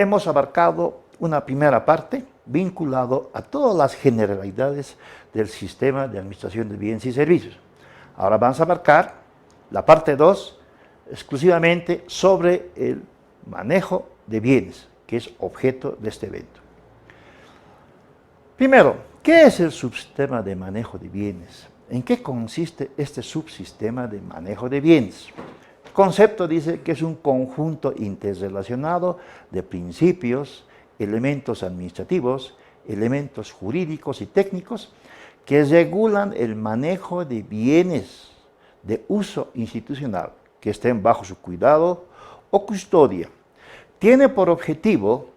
hemos abarcado una primera parte vinculado a todas las generalidades del sistema de administración de bienes y servicios. Ahora vamos a abarcar la parte 2 exclusivamente sobre el manejo de bienes, que es objeto de este evento. Primero, ¿qué es el subsistema de manejo de bienes? ¿En qué consiste este subsistema de manejo de bienes? El concepto dice que es un conjunto interrelacionado de principios, elementos administrativos, elementos jurídicos y técnicos que regulan el manejo de bienes de uso institucional que estén bajo su cuidado o custodia. Tiene por objetivo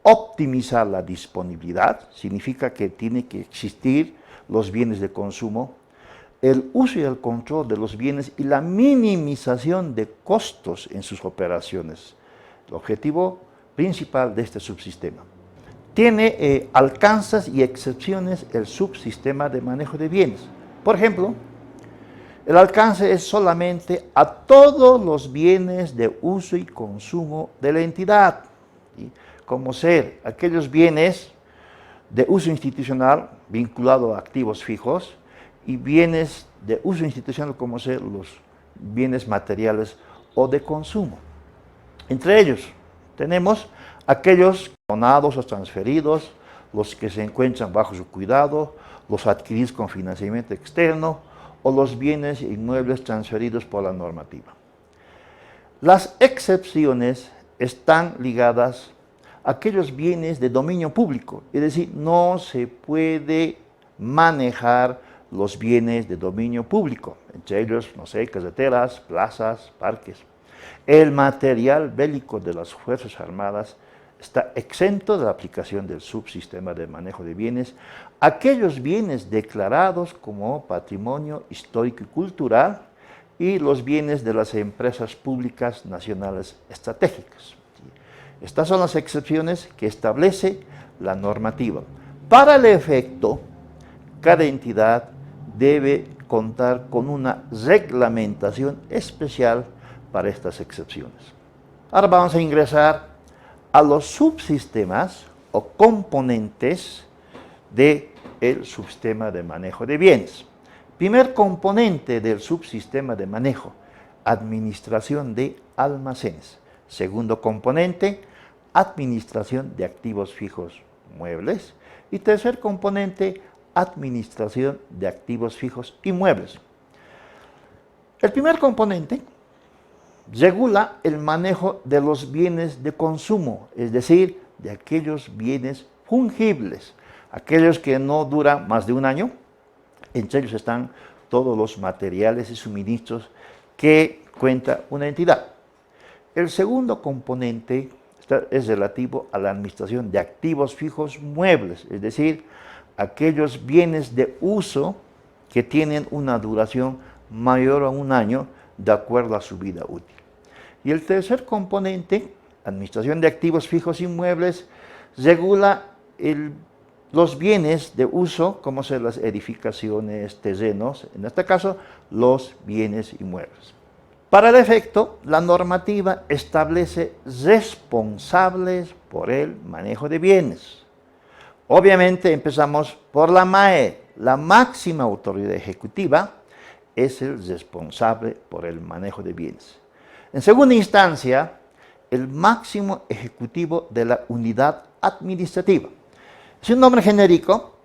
optimizar la disponibilidad, significa que tiene que existir los bienes de consumo, el uso y el control de los bienes y la minimización de costos en sus operaciones. El objetivo principal de este subsistema. Tiene alcances y excepciones el subsistema de manejo de bienes. Por ejemplo, el alcance es solamente a todos los bienes de uso y consumo de la entidad, ¿sí? Como ser aquellos bienes de uso institucional vinculado a activos fijos y bienes de uso institucional como ser los bienes materiales o de consumo. Entre ellos tenemos aquellos donados o transferidos, los que se encuentran bajo su cuidado, los adquiridos con financiamiento externo o los bienes inmuebles transferidos por la normativa. Las excepciones están ligadas a aquellos bienes de dominio público, es decir, no se puede manejar los bienes de dominio público, entre ellos, no sé, carreteras, plazas, parques. El material bélico de las Fuerzas Armadas está exento de la aplicación del subsistema de manejo de bienes, aquellos bienes declarados como patrimonio histórico y cultural y los bienes de las empresas públicas nacionales estratégicas. Estas son las excepciones que establece la normativa. Para el efecto, cada entidad debe contar con una reglamentación especial para estas excepciones. Ahora vamos a ingresar a los subsistemas o componentes del subsistema de manejo de bienes. Primer componente del subsistema de manejo, administración de almacenes. Segundo componente, administración de activos fijos muebles. Y tercer componente, administración de activos fijos inmuebles. El primer componente regula el manejo de los bienes de consumo, es decir, de aquellos bienes fungibles, aquellos que no duran más de un año. Entre ellos están todos los materiales y suministros que cuenta una entidad. El segundo componente es relativo a la administración de activos fijos muebles, es decir, aquellos bienes de uso que tienen una duración mayor a un año de acuerdo a su vida útil. Y el tercer componente, administración de activos fijos inmuebles, regula los bienes de uso, como son las edificaciones, terrenos, en este caso, los bienes inmuebles. Para el efecto, la normativa establece responsables por el manejo de bienes. Obviamente empezamos por la MAE, la máxima autoridad ejecutiva es el responsable por el manejo de bienes. En segunda instancia, el máximo ejecutivo de la unidad administrativa. Es un nombre genérico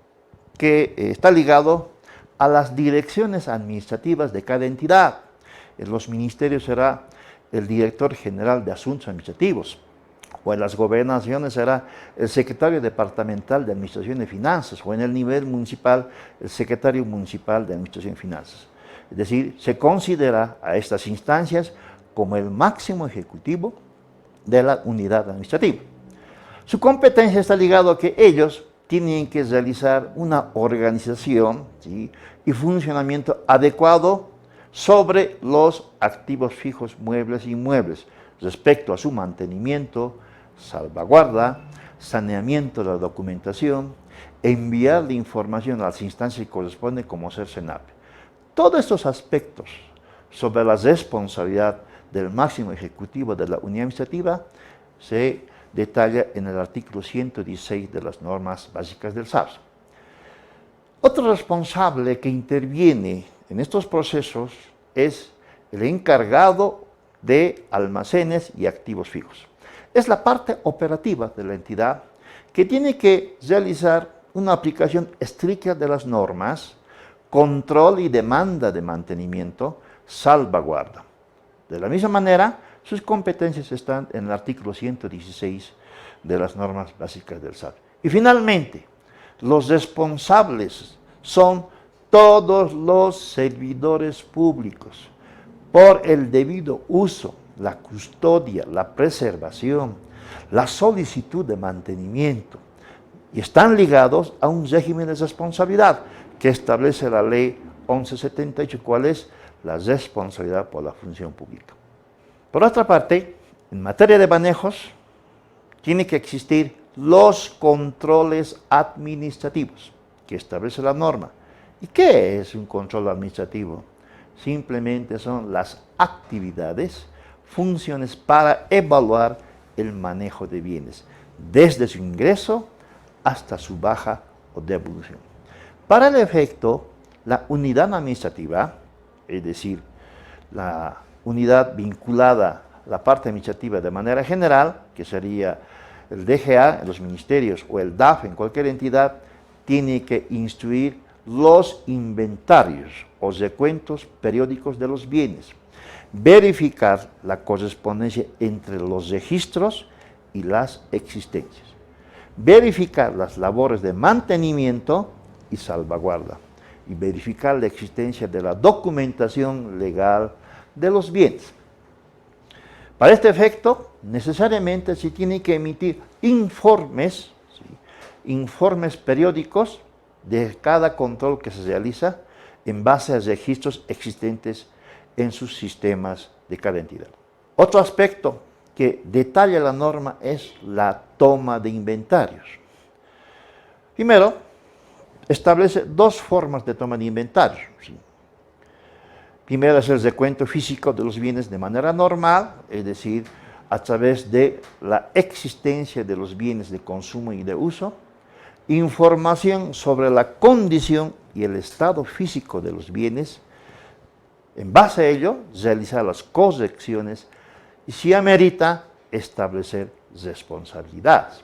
que está ligado a las direcciones administrativas de cada entidad. En los ministerios será el director general de asuntos administrativos, o en las gobernaciones será el secretario departamental de administración y finanzas, o en el nivel municipal el secretario municipal de administración y finanzas. Es decir, se considera a estas instancias como el máximo ejecutivo de la unidad administrativa. Su competencia está ligada a que ellos tienen que realizar una organización, ¿sí?, y funcionamiento adecuado sobre los activos fijos muebles e inmuebles respecto a su mantenimiento, salvaguarda, saneamiento de la documentación, enviar la información a las instancias que corresponden como ser SENAPE. Todos estos aspectos sobre la responsabilidad del máximo ejecutivo de la unidad administrativa se detalla en el artículo 116 de las normas básicas del SARS. Otro responsable que interviene en estos procesos es el encargado de almacenes y activos fijos. Es la parte operativa de la entidad que tiene que realizar una aplicación estricta de las normas, control y demanda de mantenimiento, salvaguarda. De la misma manera, sus competencias están en el artículo 116 de las normas básicas del SAT. Y finalmente, los responsables son todos los servidores públicos por el debido uso, la custodia, la preservación, la solicitud de mantenimiento, y están ligados a un régimen de responsabilidad que establece la ley 1178, cuál es la responsabilidad por la función pública. Por otra parte, en materia de manejos, tiene que existir los controles administrativos que establece la norma. ¿Y qué es un control administrativo? Simplemente son las actividades, funciones para evaluar el manejo de bienes, desde su ingreso hasta su baja o devolución. Para el efecto, la unidad administrativa, es decir, la unidad vinculada a la parte administrativa de manera general, que sería el DGA en los ministerios o el DAF en cualquier entidad, tiene que instruir los inventarios o recuentos periódicos de los bienes, verificar la correspondencia entre los registros y las existencias, verificar las labores de mantenimiento y salvaguarda, y verificar la existencia de la documentación legal de los bienes. Para este efecto, necesariamente se tiene que emitir informes, informes periódicos de cada control que se realiza en base a registros existentes en sus sistemas de cada entidad. Otro aspecto que detalla la norma es la toma de inventarios. Primero, establece dos formas de toma de inventarios. Primero es el recuento físico de los bienes de manera normal, es decir, a través de la existencia de los bienes de consumo y de uso, información sobre la condición y el estado físico de los bienes. En base a ello, realizar las correcciones y, si amerita, establecer responsabilidades.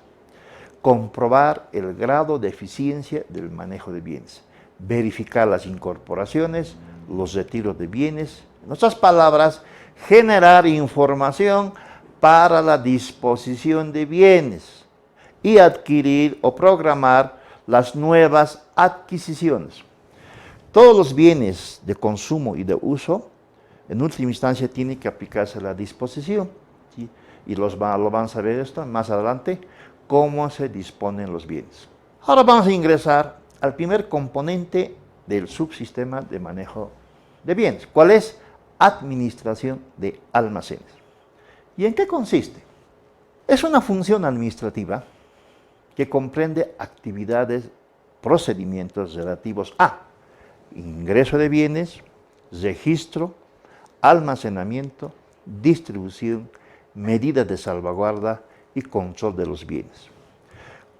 Comprobar el grado de eficiencia del manejo de bienes. Verificar las incorporaciones, los retiros de bienes. En otras palabras, generar información para la disposición de bienes y adquirir o programar las nuevas adquisiciones. Todos los bienes de consumo y de uso, en última instancia, tienen que aplicarse a la disposición, ¿sí? Y lo van a saber esto más adelante, cómo se disponen los bienes. Ahora vamos a ingresar al primer componente del subsistema de manejo de bienes. ¿Cuál es? Administración de almacenes. ¿Y en qué consiste? Es una función administrativa que comprende actividades, procedimientos relativos a ingreso de bienes, registro, almacenamiento, distribución, medidas de salvaguarda y control de los bienes.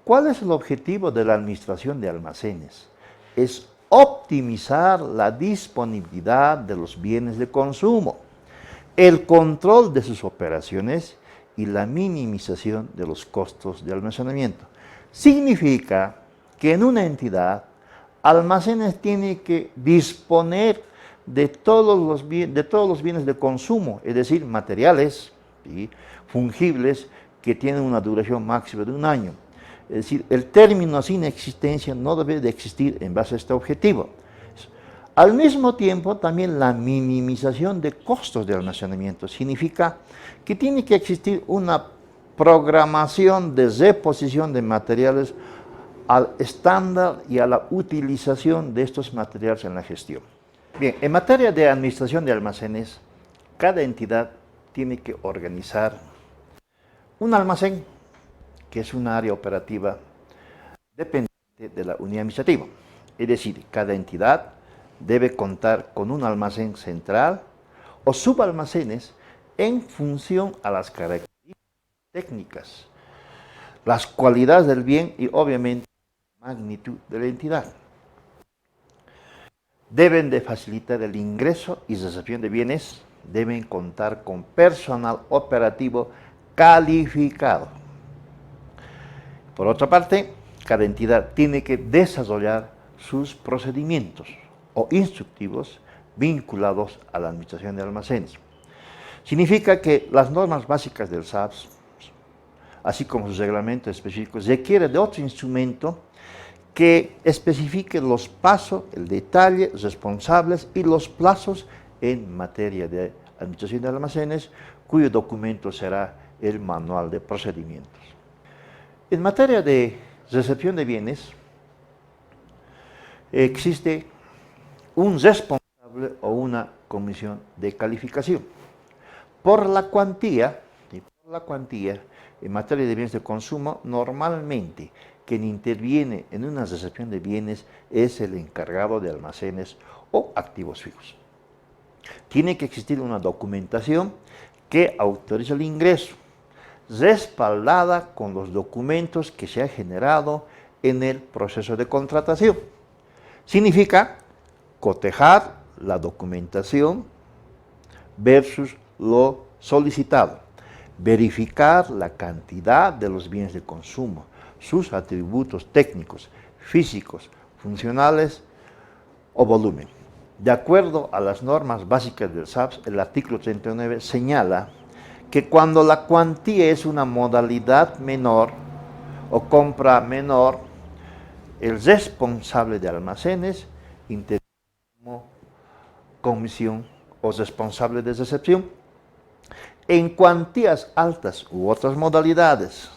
¿Cuál es el objetivo de la administración de almacenes? Es optimizar la disponibilidad de los bienes de consumo, el control de sus operaciones y la minimización de los costos de almacenamiento. Significa que en una entidad, almacenes tiene que disponer de todos los bienes de consumo, es decir, materiales, ¿sí?, fungibles, que tienen una duración máxima de un año. Es decir, el término sin existencia no debe de existir en base a este objetivo. Al mismo tiempo, también la minimización de costos de almacenamiento significa que tiene que existir una programación de reposición de materiales al estándar y a la utilización de estos materiales en la gestión. Bien, en materia de administración de almacenes, cada entidad tiene que organizar un almacén, que es un área operativa dependiente de la unidad administrativa. Es decir, cada entidad debe contar con un almacén central o subalmacenes en función a las características técnicas las cualidades del bien y obviamente la magnitud de la entidad. Deben de facilitar el ingreso y recepción de bienes, deben contar con personal operativo calificado. Por otra parte, cada entidad tiene que desarrollar sus procedimientos o instructivos vinculados a la administración de almacenes. Significa que las normas básicas del SAPS, así como sus reglamentos específicos, requieren de otro instrumento que especifique los pasos, el detalle, responsables y los plazos en materia de administración de almacenes, cuyo documento será el manual de procedimientos. En materia de recepción de bienes, existe un responsable o una comisión de calificación. Por la cuantía, en materia de bienes de consumo, normalmente quien interviene en una recepción de bienes es el encargado de almacenes o activos fijos. Tiene que existir una documentación que autorice el ingreso, respaldada con los documentos que se ha generado en el proceso de contratación. Significa cotejar la documentación versus lo solicitado, verificar la cantidad de los bienes de consumo, sus atributos técnicos, físicos, funcionales o volumen. De acuerdo a las normas básicas del SAPS, el artículo 39 señala que cuando la cuantía es una modalidad menor o compra menor, el responsable de almacenes interviene como comisión o responsable de recepción. En cuantías altas u otras modalidades,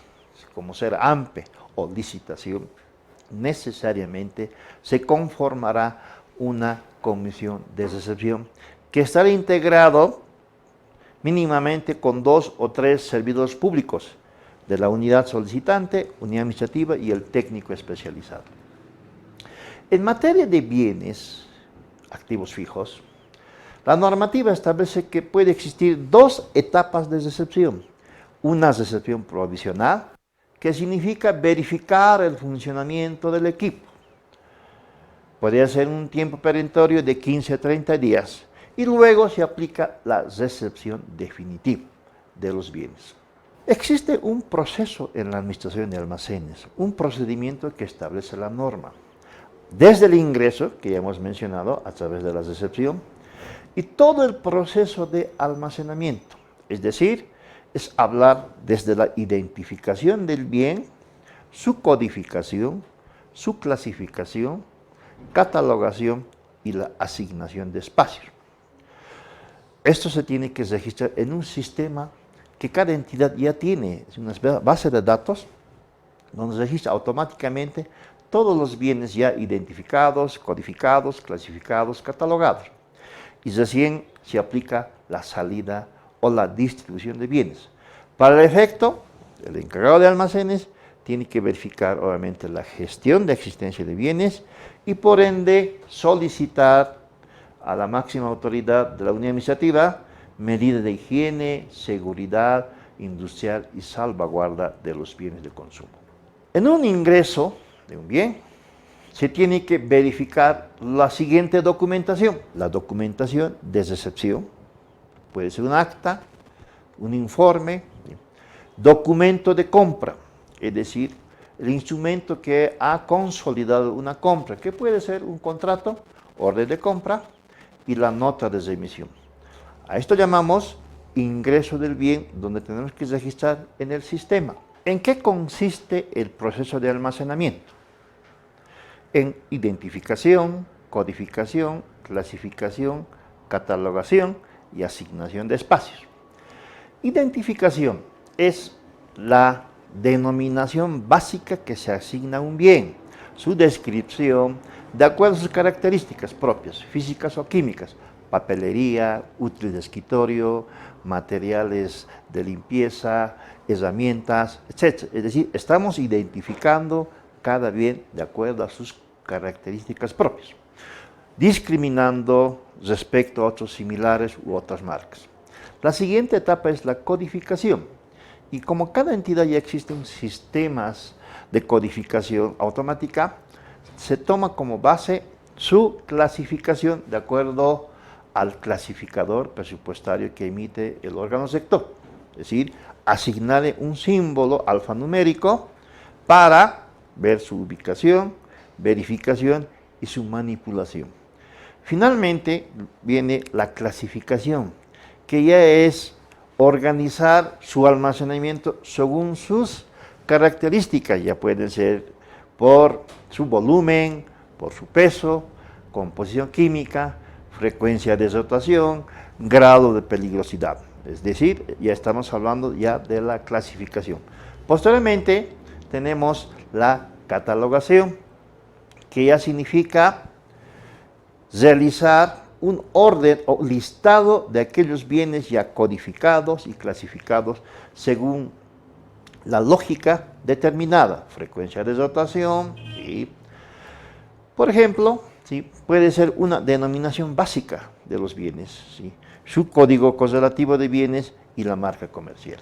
como ser AMPE o licitación, necesariamente se conformará una comisión de recepción que estará integrado mínimamente con 2 o 3 servidores públicos de la unidad solicitante, unidad administrativa y el técnico especializado. En materia de bienes, activos fijos, la normativa establece que puede existir 2 etapas de recepción. Una recepción provisional, que significa verificar el funcionamiento del equipo. Podría ser un tiempo perentorio de 15 a 30 días y luego se aplica la recepción definitiva de los bienes. Existe un proceso en la administración de almacenes, un procedimiento que establece la norma. Desde el ingreso, que ya hemos mencionado, a través de la recepción, y todo el proceso de almacenamiento, es decir, es hablar desde la identificación del bien, su codificación, su clasificación, catalogación y la asignación de espacios. Esto se tiene que registrar en un sistema que cada entidad ya tiene, es una base de datos donde registra automáticamente todos los bienes ya identificados, codificados, clasificados, catalogados. Y recién se aplica la salida o la distribución de bienes. Para el efecto, el encargado de almacenes tiene que verificar obviamente la gestión de existencia de bienes y por ende solicitar a la máxima autoridad de la unidad administrativa medidas de higiene, seguridad industrial y salvaguarda de los bienes de consumo. En un ingreso de un bien, se tiene que verificar la siguiente documentación. La documentación de recepción, puede ser un acta, un informe, documento de compra, es decir, el instrumento que ha consolidado una compra, que puede ser un contrato, orden de compra y la nota de remisión. A esto llamamos ingreso del bien, donde tenemos que registrar en el sistema. ¿En qué consiste el proceso de almacenamiento? En identificación, codificación, clasificación, catalogación y asignación de espacios. Identificación es la denominación básica que se asigna a un bien, su descripción, de acuerdo a sus características propias, físicas o químicas, papelería, útiles de escritorio, materiales de limpieza, herramientas, etc. Es decir, estamos identificando cada bien de acuerdo a sus características propias, discriminando respecto a otros similares u otras marcas. La siguiente etapa es la codificación, Y como cada entidad ya existen sistemas de codificación automática, se toma como base su clasificación de acuerdo al clasificador presupuestario que emite el órgano sector. Es decir, asignarle un símbolo alfanumérico para ver su ubicación, verificación y su manipulación. Finalmente viene la clasificación, que ya es organizar su almacenamiento según sus características, ya pueden ser por su volumen, por su peso, composición química, frecuencia de rotación, grado de peligrosidad. Es decir, ya estamos hablando ya de la clasificación. Posteriormente tenemos la catalogación, que ya significa realizar un orden o listado de aquellos bienes ya codificados y clasificados según la lógica determinada, frecuencia de rotación y, por ejemplo, ¿sí?, puede ser una denominación básica de los bienes, ¿sí?, su código correlativo de bienes y la marca comercial.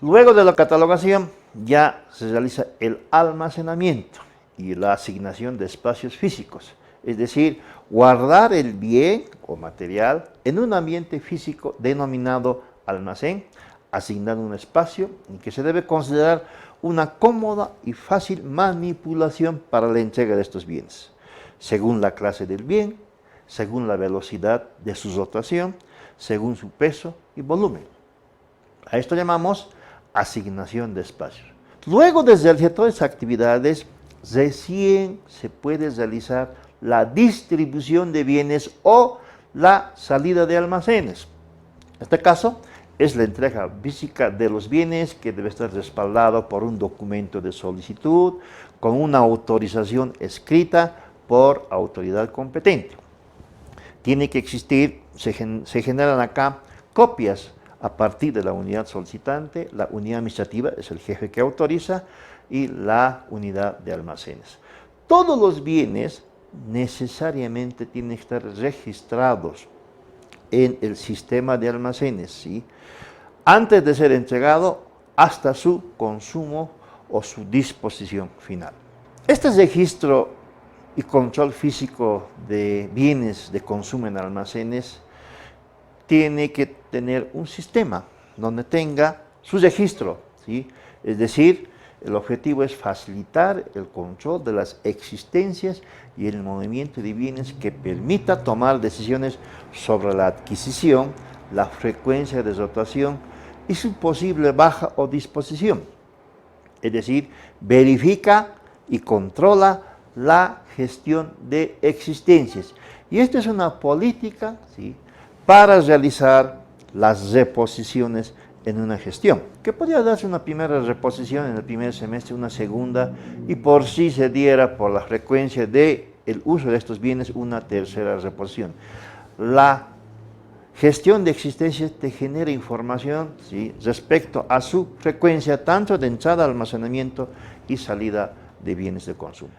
Luego de la catalogación ya se realiza el almacenamiento y la asignación de espacios físicos, es decir, guardar el bien o material en un ambiente físico denominado almacén, asignando un espacio en que se debe considerar una cómoda y fácil manipulación para la entrega de estos bienes, según la clase del bien, según la velocidad de su rotación, según su peso y volumen. A esto llamamos asignación de espacios. Luego de realizar todas esas actividades, recién se puede realizar la distribución de bienes o la salida de almacenes. En este caso, es la entrega física de los bienes, que debe estar respaldado por un documento de solicitud con una autorización escrita por autoridad competente. Tiene que existir, se generan acá copias a partir de la unidad solicitante, la unidad administrativa es el jefe que autoriza y la unidad de almacenes. Todos los bienes necesariamente tienen que estar registrados en el sistema de almacenes, ¿sí?, antes de ser entregado hasta su consumo o su disposición final. Este registro y control físico de bienes de consumo en almacenes tiene que tener un sistema donde tenga su registro, ¿sí? Es decir, el objetivo es facilitar el control de las existencias y el movimiento de bienes que permita tomar decisiones sobre la adquisición, la frecuencia de rotación y su posible baja o disposición. Es decir, verifica y controla la gestión de existencias. Y esta es una política, ¿sí?, para realizar las reposiciones en una gestión, que podría darse una primera reposición en el primer semestre, una segunda, y por si se diera por la frecuencia del uso de estos bienes, una tercera reposición. La gestión de existencias te genera información, ¿sí?, respecto a su frecuencia, tanto de entrada, almacenamiento y salida de bienes de consumo.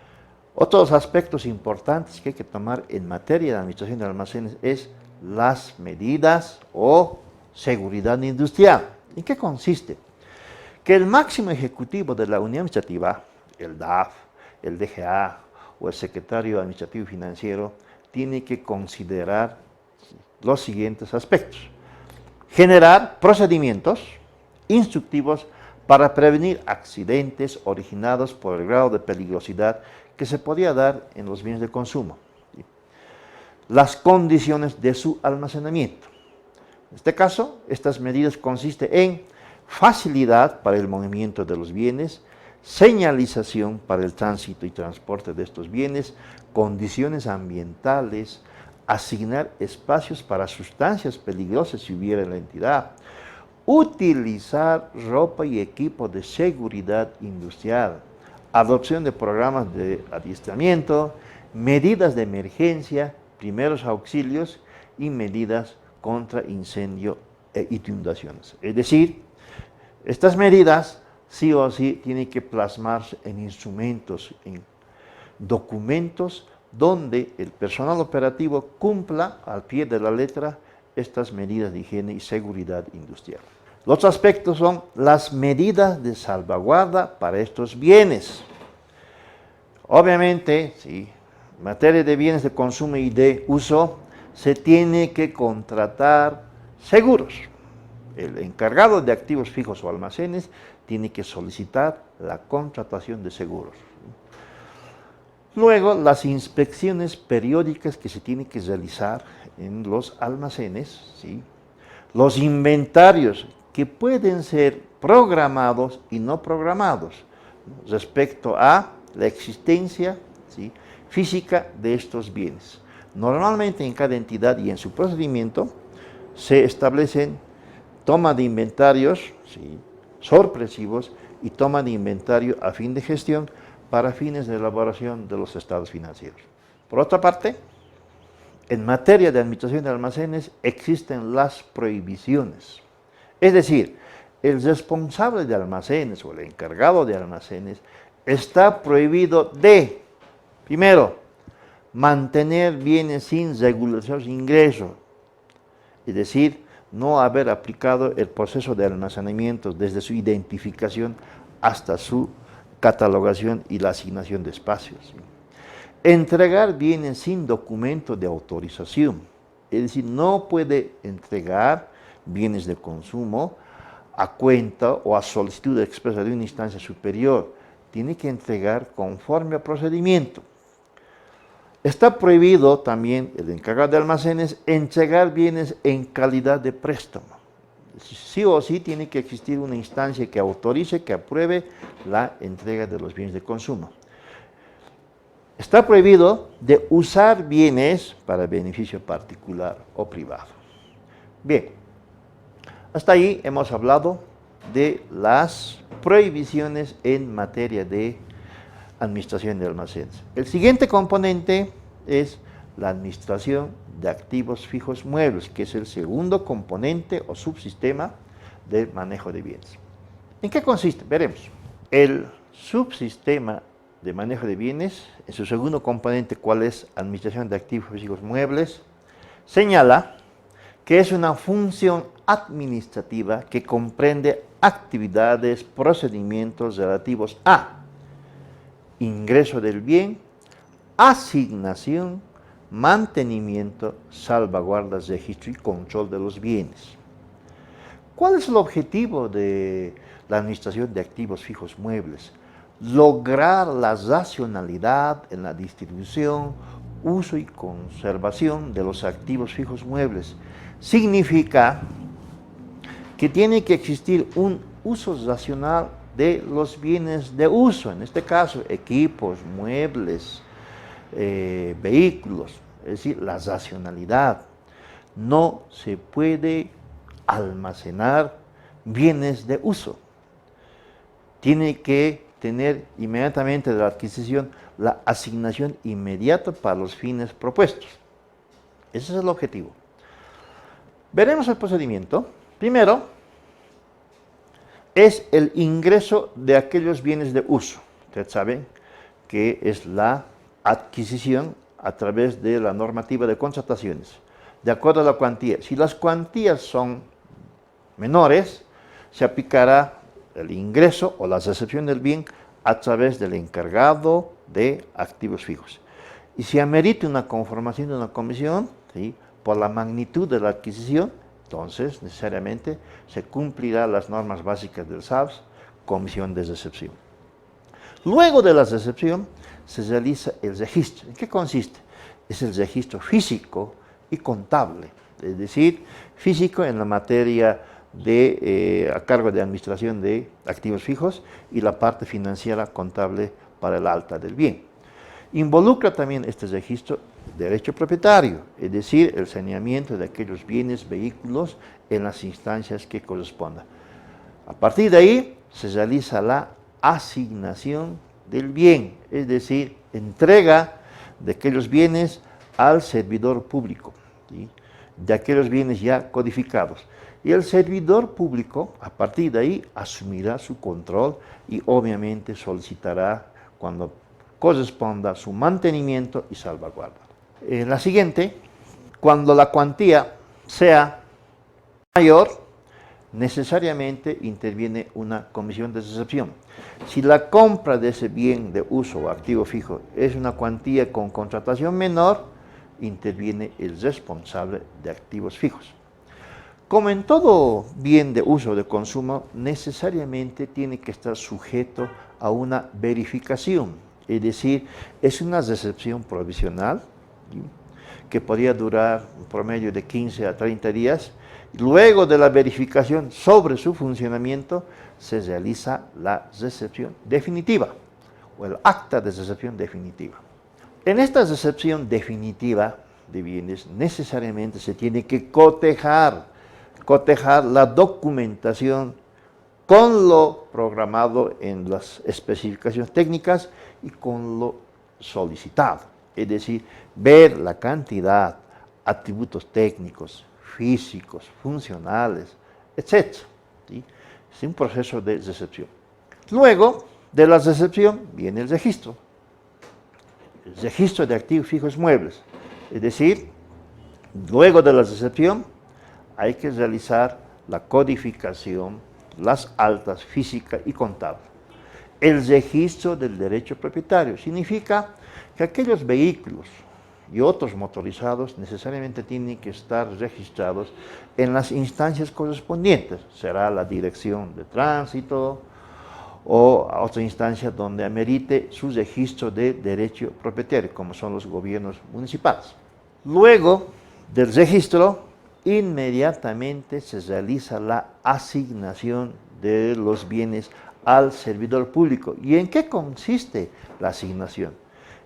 Otros aspectos importantes que hay que tomar en materia de administración de almacenes es las medidas o seguridad industrial. ¿En qué consiste? Que el máximo ejecutivo de la unidad administrativa, el DAF, el DGA o el secretario administrativo y financiero, tiene que considerar los siguientes aspectos: generar procedimientos instructivos para prevenir accidentes originados por el grado de peligrosidad que se podía dar en los bienes de consumo, las condiciones de su almacenamiento. En este caso, estas medidas consisten en facilidad para el movimiento de los bienes, señalización para el tránsito y transporte de estos bienes, condiciones ambientales, asignar espacios para sustancias peligrosas si hubiera en la entidad, utilizar ropa y equipo de seguridad industrial, adopción de programas de adiestramiento, medidas de emergencia, primeros auxilios y medidas contra incendio e inundaciones. Es decir, estas medidas sí o sí tienen que plasmarse en instrumentos, en documentos donde el personal operativo cumpla al pie de la letra estas medidas de higiene y seguridad industrial. Los aspectos son las medidas de salvaguarda para estos bienes. Obviamente, sí, en materia de bienes de consumo y de uso, se tiene que contratar seguros. El encargado de activos fijos o almacenes tiene que solicitar la contratación de seguros. Luego, las inspecciones periódicas que se tienen que realizar en los almacenes, ¿sí? Los inventarios que pueden ser programados y no programados respecto a la existencia, ¿sí?, física de estos bienes. Normalmente en cada entidad y en su procedimiento se establecen toma de inventarios, ¿sí?, sorpresivos y toma de inventario a fin de gestión para fines de elaboración de los estados financieros. Por otra parte, en materia de administración de almacenes existen las prohibiciones. Es decir, el responsable de almacenes o el encargado de almacenes está prohibido de, primero, mantener bienes sin regularizar su ingreso, es decir, no haber aplicado el proceso de almacenamiento desde su identificación hasta su catalogación y la asignación de espacios. Entregar bienes sin documento de autorización, es decir, no puede entregar bienes de consumo a cuenta o a solicitud expresa de una instancia superior, tiene que entregar conforme al procedimiento. Está prohibido también el encargado de almacenes entregar bienes en calidad de préstamo. Sí o sí tiene que existir una instancia que autorice, que apruebe la entrega de los bienes de consumo. Está prohibido de usar bienes para beneficio particular o privado. Bien, hasta ahí hemos hablado de las prohibiciones en materia de administración de almacenes. El siguiente componente es la administración de activos fijos muebles, que es el segundo componente o subsistema del manejo de bienes. ¿En qué consiste? Veremos. El subsistema de manejo de bienes, en su segundo componente, ¿cuál es? Administración de activos fijos muebles, señala que es una función administrativa que comprende actividades, procedimientos relativos a ingreso del bien, asignación, mantenimiento, salvaguardas, registro y control de los bienes. ¿Cuál es el objetivo de la administración de activos fijos muebles? Lograr la racionalidad en la distribución, uso y conservación de los activos fijos muebles. Significa que tiene que existir un uso racional de los bienes de uso, en este caso equipos, muebles, vehículos, es decir, la racionalidad. No se puede almacenar bienes de uso. Tiene que tener inmediatamente de la adquisición la asignación inmediata para los fines propuestos. Ese es el objetivo. Veremos el procedimiento. Primero, es el ingreso de aquellos bienes de uso. Ustedes saben que es la adquisición a través de la normativa de contrataciones, de acuerdo a la cuantía. Si las cuantías son menores, se aplicará el ingreso o la recepción del bien a través del encargado de activos fijos. Y si amerita una conformación de una comisión, ¿sí?, por la magnitud de la adquisición, entonces necesariamente se cumplirán las normas básicas del SABS, comisión de recepción. Luego de la recepción se realiza el registro. ¿En qué consiste? Es el registro físico y contable, es decir, físico en la materia de a cargo de administración de activos fijos y la parte financiera contable para el alta del bien. Involucra también este registro derecho propietario, es decir, el saneamiento de aquellos bienes, vehículos en las instancias que correspondan. A partir de ahí se realiza la asignación del bien, es decir, entrega de aquellos bienes al servidor público, ¿sí?, de aquellos bienes ya codificados. Y el servidor público, a partir de ahí, asumirá su control y obviamente solicitará, cuando corresponda, su mantenimiento y salvaguarda. En la siguiente, cuando la cuantía sea mayor, necesariamente interviene una comisión de recepción. Si la compra de ese bien de uso o activo fijo es una cuantía con contratación menor, interviene el responsable de activos fijos. Como en todo bien de uso o de consumo, necesariamente tiene que estar sujeto a una verificación, es decir, es una recepción provisional, ¿sí?, que podría durar un promedio de 15 a 30 días. Luego de la verificación sobre su funcionamiento, se realiza la recepción definitiva o el acta de recepción definitiva. En esta recepción definitiva de bienes, necesariamente se tiene que cotejar la documentación con lo programado en las especificaciones técnicas y con lo solicitado. Es decir, ver la cantidad, atributos técnicos, físicos, funcionales, etc. ¿Sí? Es un proceso de recepción. Luego de la recepción viene el registro de activos fijos muebles. Es decir, luego de la recepción hay que realizar la codificación, las altas física y contable. El registro del derecho propietario significa que aquellos vehículos y otros motorizados necesariamente tienen que estar registrados en las instancias correspondientes. Será la dirección de tránsito o a otra instancia donde amerite su registro de derecho propietario, como son los gobiernos municipales. Luego del registro, inmediatamente se realiza la asignación de los bienes al servidor público. ¿Y en qué consiste la asignación?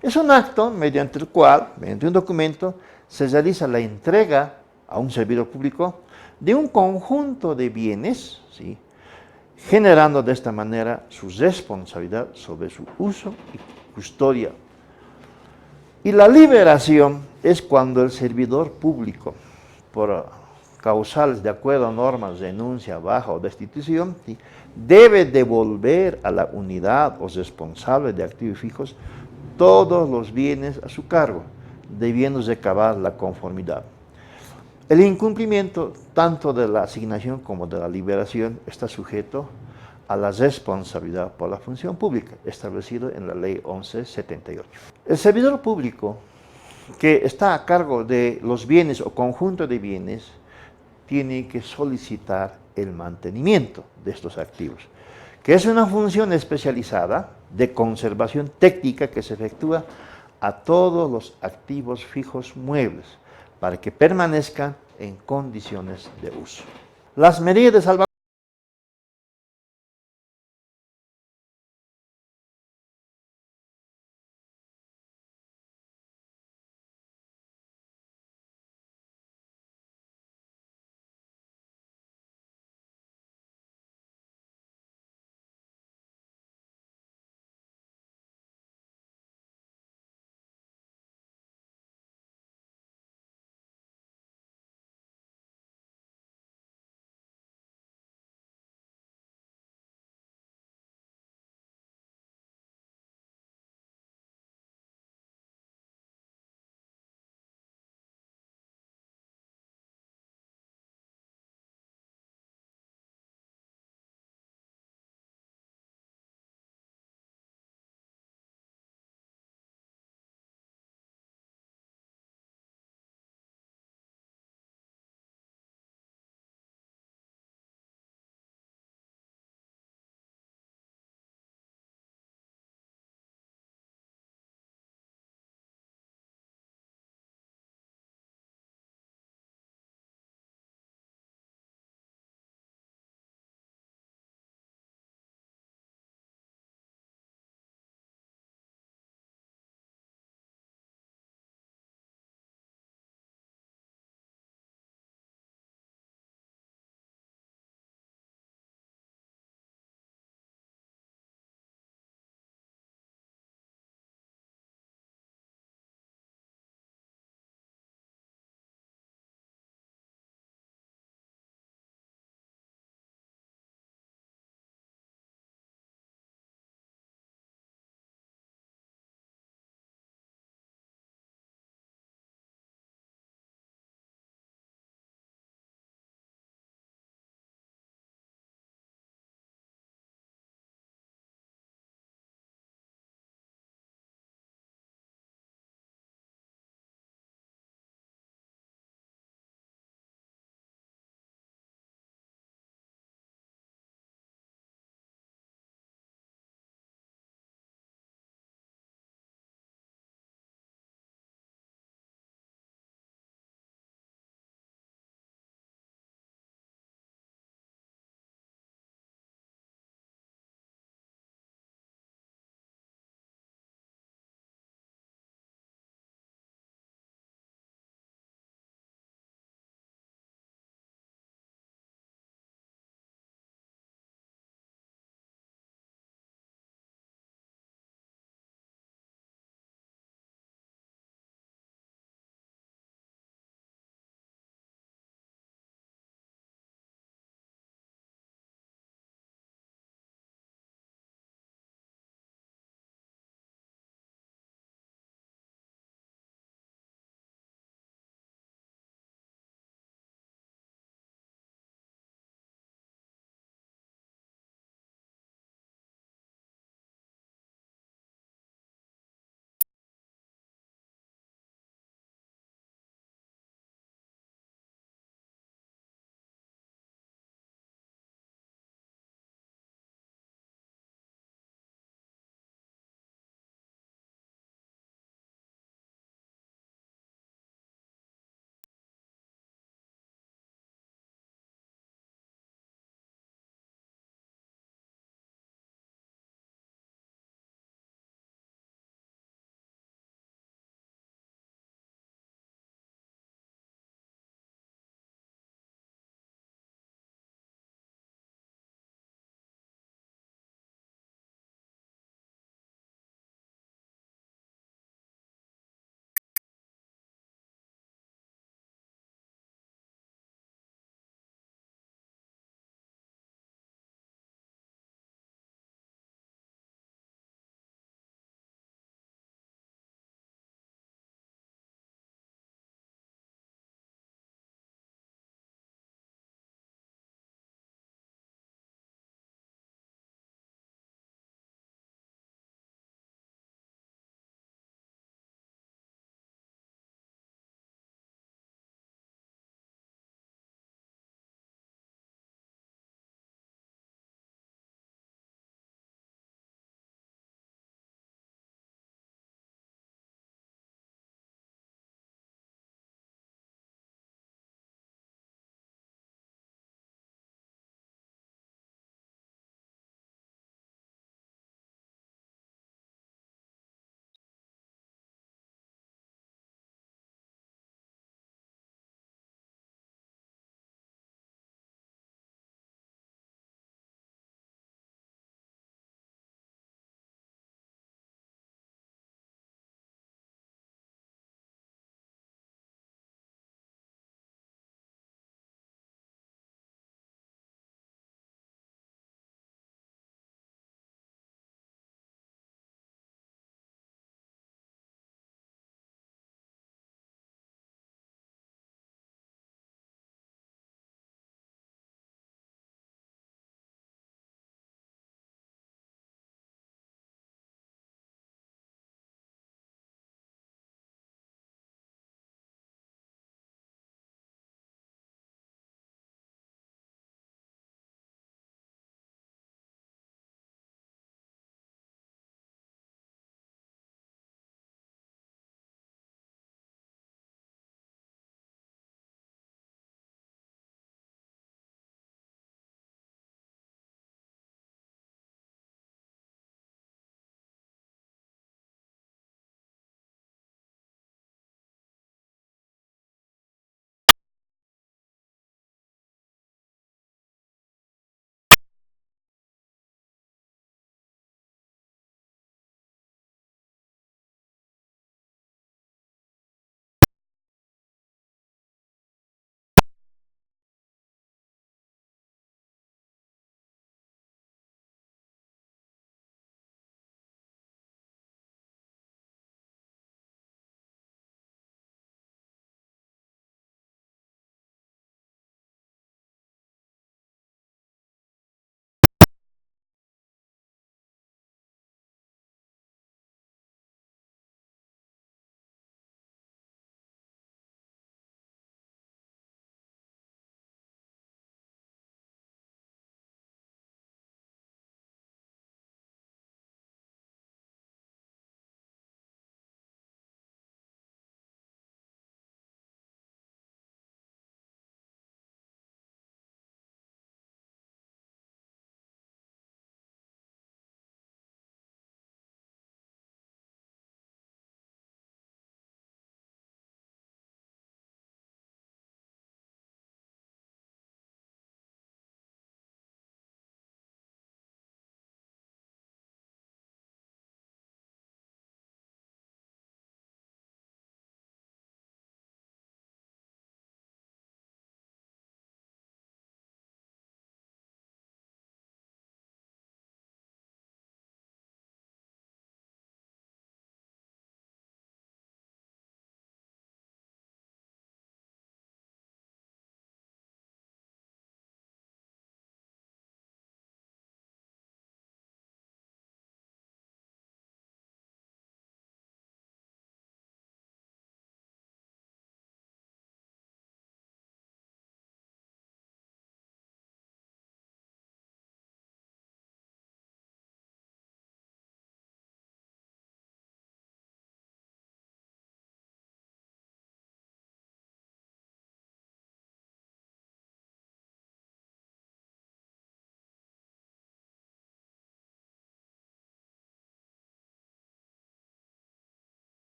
Es un acto mediante el cual, mediante un documento, se realiza la entrega a un servidor público de un conjunto de bienes, ¿sí?, generando de esta manera su responsabilidad sobre su uso y custodia. Y la liberación es cuando el servidor público, por causales de acuerdo a normas, renuncia, baja o destitución, ¿sí?, debe devolver a la unidad o responsable de activos fijos todos los bienes a su cargo, debiendo recabar la conformidad. El incumplimiento tanto de la asignación como de la liberación está sujeto a la responsabilidad por la función pública, establecido en la Ley 1178. El servidor público que está a cargo de los bienes o conjunto de bienes tiene que solicitar el mantenimiento de estos activos, que es una función especializada de conservación técnica que se efectúa a todos los activos fijos muebles para que permanezcan en condiciones de uso. Las medidas de salvaguardia